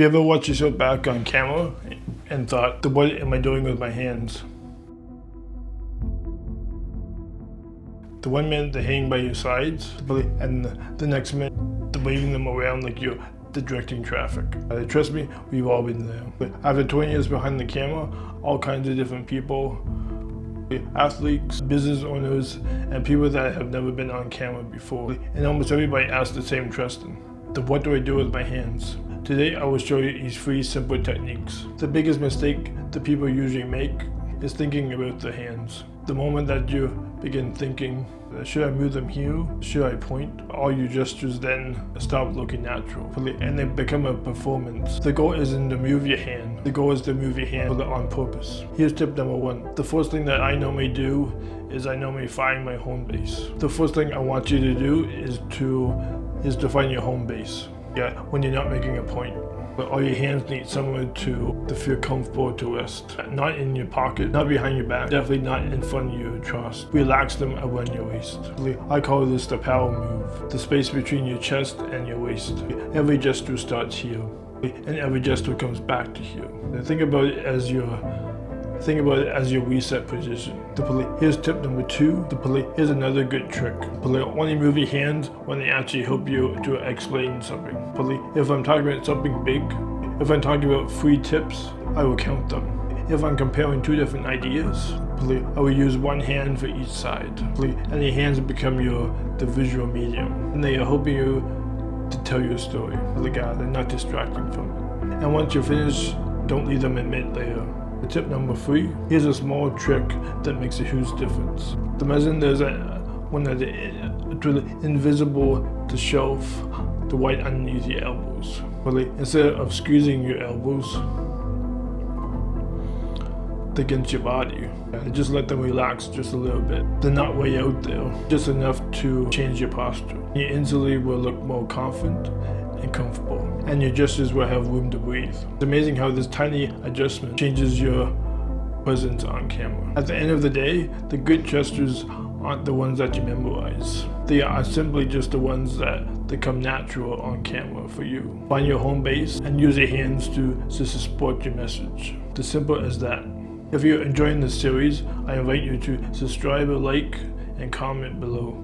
You ever watch yourself back on camera and thought, what am I doing with my hands? The 1 minute they're hanging by your sides, and the next minute they're waving them around like you're directing traffic. Trust me, we've all been there. After 20 years behind the camera, all kinds of different people, athletes, business owners, and people that have never been on camera before. And almost everybody asks the same question. What do I do with my hands? Today I will show you these 3 simple techniques. The biggest mistake that people usually make is thinking about their hands. The moment that you begin thinking, should I move them here? Should I point? All your gestures then stop looking natural and they become a performance. The goal isn't to move your hand. The goal is to move your hand on purpose. Here's tip number 1. The first thing that I normally do is I normally find my home base. The first thing I want you to do is to find your home base. When you're not making a point. But all your hands need somewhere to feel comfortable to rest. Not in your pocket, not behind your back, definitely not in front of your chest. Relax them around your waist. I call this the power move. The space between your chest and your waist. Every gesture starts here, and every gesture comes back to here. Think about it as your reset position. Here's tip number 2. Here's another good trick. Only move your hands when they actually help you to explain something. If I'm talking about something big, if I'm talking about 3 tips, I will count them. If I'm comparing 2 different ideas, I will use 1 hand for each side. And your hands become the visual medium. And they are helping you to tell your story. They're not distracting from it. And once you're finished, don't leave them in mid-layer. Tip number 3, here's a small trick that makes a huge difference. Imagine there's one that's invisible to shelf, the white underneath your elbows. Instead of squeezing your elbows against your body, just let them relax just a little bit. They're not way out there, just enough to change your posture. You instantly will look more confident and comfortable, and your gestures will have room to breathe. It's amazing how this tiny adjustment changes your presence on camera. At the end of the day, the good gestures aren't the ones that you memorize. They are simply just the ones that come natural on camera for you. Find your home base and use your hands to support your message. As simple as that. If you're enjoying this series, I invite you to subscribe, like, and comment below.